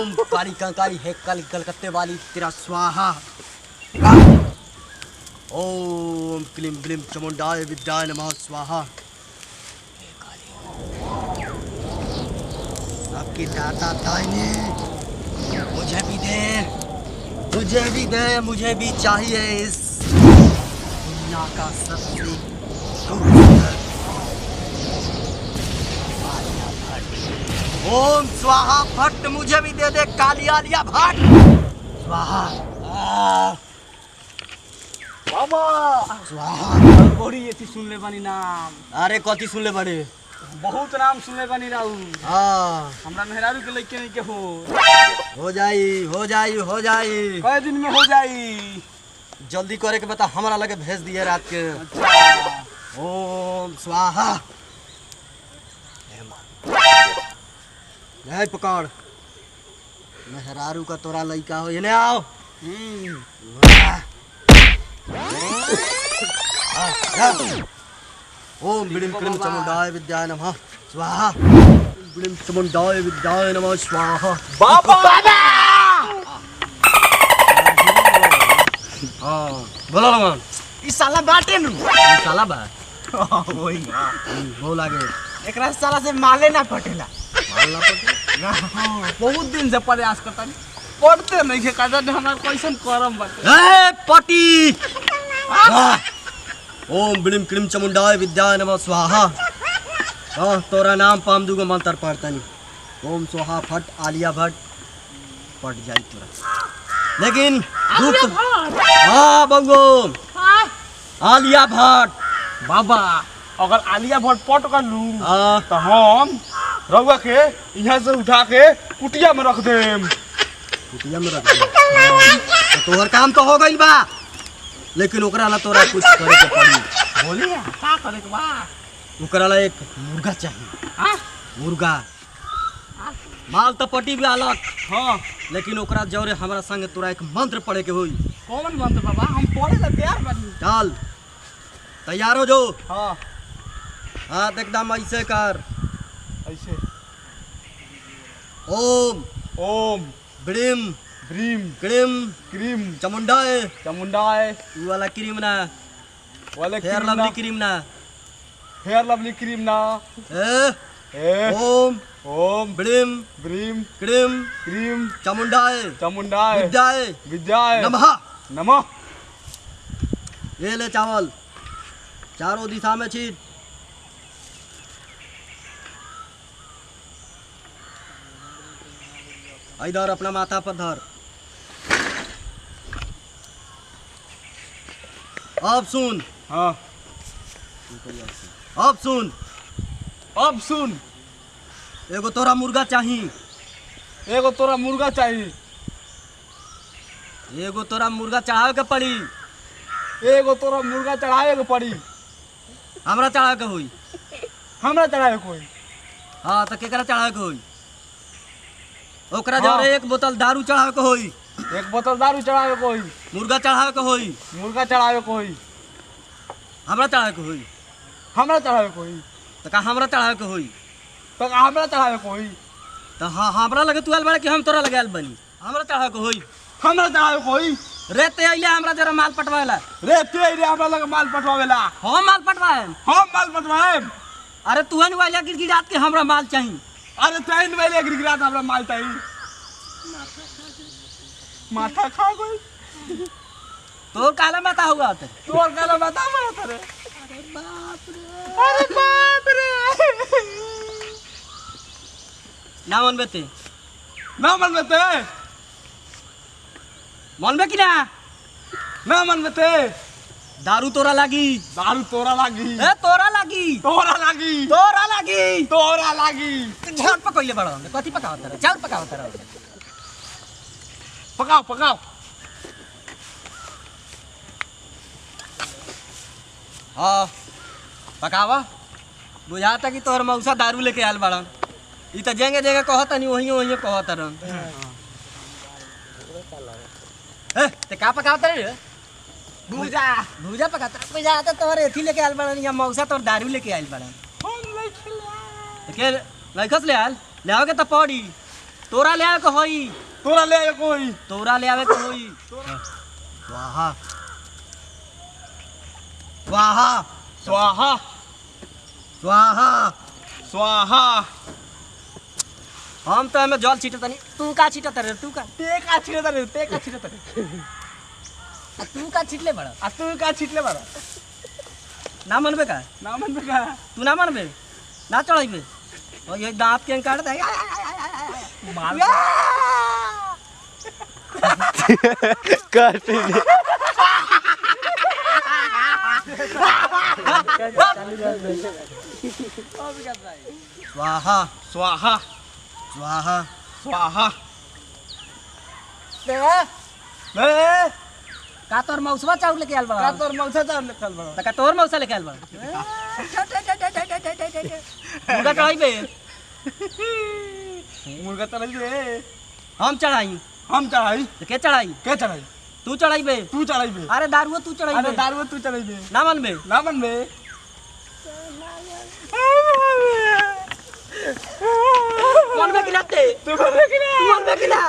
ओम काली कंकाली है काली कलकत्ते वाली तेरा स्वाहा। ओम क्लीम ब्लीम चमुंडाय विद्याय नमः स्वाहा। आपकी दाता दाहिनी मुझे भी दे, मुझे भी दे, मुझे भी चाहिए इस दुनिया का सबसे ओम स्वाहा भट्ट मुझे भी दे दे काली आलिया भट्ट स्वाहा। बाबा स्वाहा। बड़ी एथी सुन ले बानी नाम। अरे कथी सुन ले बड़े? बहुत नाम सुन ले बानी राऊ। हाँ हमरा मेहरारू के लइके नहीं के हो जाई हो जाई हो जाई। कई दिन में हो जाई? जल्दी करे के बता, हमारा लगे भेज दिए रात के। अच्छा ओम स्वाहा। नहीं पकड़ मेहरारू का तोरा लइका हो, इन्हें आओ। ओम बिड़िम क्रीम चमुंडाय विद्याय नमः स्वाहा। बिड़िम चमुंडाय विद्याय नमः स्वाहा। बाबा हाँ बोलो लगन। ई साला बाटे नु साला बा वही वो लागे एकरा साला से माले ना पटेला। मालना पड़े। बहुत दिन से प्रयास करता नहीं पढ़ते नहीं के काजा हमार कैसन करम बाटे। ए पटी। ओम बिड़िम क्रीम चमुंडाय विद्याय नमः स्वाहा। हाँ तोरा नाम पाम दूगो मंत्र पढ़ता नहीं। ओम स्वाहा फट आलिया भट्ट पट जाई तोरा। लेकिन हाँ बंगो आलिया भट्ट बाबा अगर आलिया भट्ट पट कर लू हाँ तो हम रउआ के यहाँ से उठा के कुटिया में रख देम। कुटिया में रख दे। तो तोहर काम तो हो गइल बा, लेकिन ओकरा ला तोरा कुछ करे के पड़ी। बोलिए का करे के बा? ओकरा ला एक मुर्गा चाहिए। हां मुर्गा माल तो पटी भी अलग, हां लेकिन ओकरा जौरे हमरा संग तोरा एक मंत्र पढ़े के होई। कौन मंत्र बाबा? हम पढ़े ला तैयार बानी। चल तैयार हो जो। हां हाथ एकदम ऐसे कर। ऐसे Om Om brim brim cream cream चमुंडाए चामुंडाए वो वाला क्रीम ना, वाले हेयर लवली क्रीम ना। हेयर लवली क्रीम ना। ए ए Om Om brim brim cream cream चमुंडाए चामुंडाए विद्याए विद्याए नमः। नमः। ये ले चावल चारों दिशा में छीट। इधर अपना माथा पर धर। अब सुन। हाँ अब सुन। अब सुन। एगो तोरा मुर्गा चाहिए। एगो तोरा मुर्गा चाहिए। एगो तोरा मुर्गा चढ़ावे के पड़ी। एगो तोरा मुर्गा चढ़ावे के पड़ी। हमरा चढ़ावे के होई। हमरा चढ़ावे कोई। हाँ तो केकरा चढ़ावे के होई? ओकरा हाँ। जौरे एक बोतल दारू चढ़ावे के होई। एक बोतल दारू चढ़ावे कोई। मुर्गा चढ़ावे के होई। मुर्गा चढ़ावे कोई। हमरा चढ़ावे के होई। हमरा चढ़ावे कोई। तो का हमरा चढ़ावे के होई? तो हमरा चढ़ावे कोई। तो हाँ हमरा लगे तू आयल बड़ा कि हम तोरा लगे आयल बनी? हमरा चढ़ावे के होई। हमरा चढ़ावे कोई। रे ते अइले हमरा जरा माल पटवाएला। रे ते रे हमरा लगे माल पटवावेला। हम माल पटवाएम। हम माल पटवाएम। अरे तू हन वाला गिड़गिड़ात के हमरा माल चाहिए। अरे तैन वाले गिरगिरात हमरा माल चाहिए। माथा खा गई। तो काला माता हुआ ते तोर काला बता मरा तरे। अरे बाप रे। ना मनबे ते ना मन में ते। मनबे कि ना? ना मन में ते। दारू तोरा लागी। दारू तोरा लागी। ए तोरा लागी। तोरा लागी। तोरा लागी। तोरा लागी। झट पकइले बड़ा कथी पकावत रह? चल पकावत रह। पकाओ पकाओ। हाँ पकावा। बुझाता कि तोहर मौसा दारू लेके आयल बड़न। ई त जेंगे जेंगे कहत नहीं वही वही कहत रहन। ए ते का पकावत रे? भूजा। भूजा पकाता। बुझाता तोहर एथी लेके आयल बड़न या मौसा तोहर दारू लेके आयल बड़न। हम नहीं खिला। के लइकस ले आयल ले आओगे त पड़ी तोरा ले आवे को होई, तोरा ले आवे कोई, तोरा ले आवे को होई। स्वाहा स्वाहा स्वाहा स्वाहा। स्वाहा। हम तो हमें जल छीटत नहीं, तू का छीटत रे? तू का ते का छिड़ता रे, ते का छिड़ता रे, तू का छीटले बड़ा? आ तू का छिटले बारा? ना मनबे का? ना मन में का तू ना मनबे, ना चढ़ाइबे। और ये दांत के काट दे मार काट ले। स्वाहा स्वाहा स्वाहा। स्वाहा। दे ए का तोर मौसवा चाउर लेके आल बा? का तोर मौसा चावल निकल बड़ा? का तोर मौसा लेके आल बा? मुर्गा चढ़ाइबे? मुर्गा चढ़ाई बे, हम चढ़ाई, हम चढ़ाई, तो के चढ़ाई? के चढ़ाई? तू चढ़ाइबे? तू चढ़ाई बे, अरे दारुओ तू अरे चढ़ाइबे? दारू तू चढ़ाई बे, ना मनबे? ना मन बे। मनबे कि ना ते? तू मनबे कि ना? तू मनबे कि ना?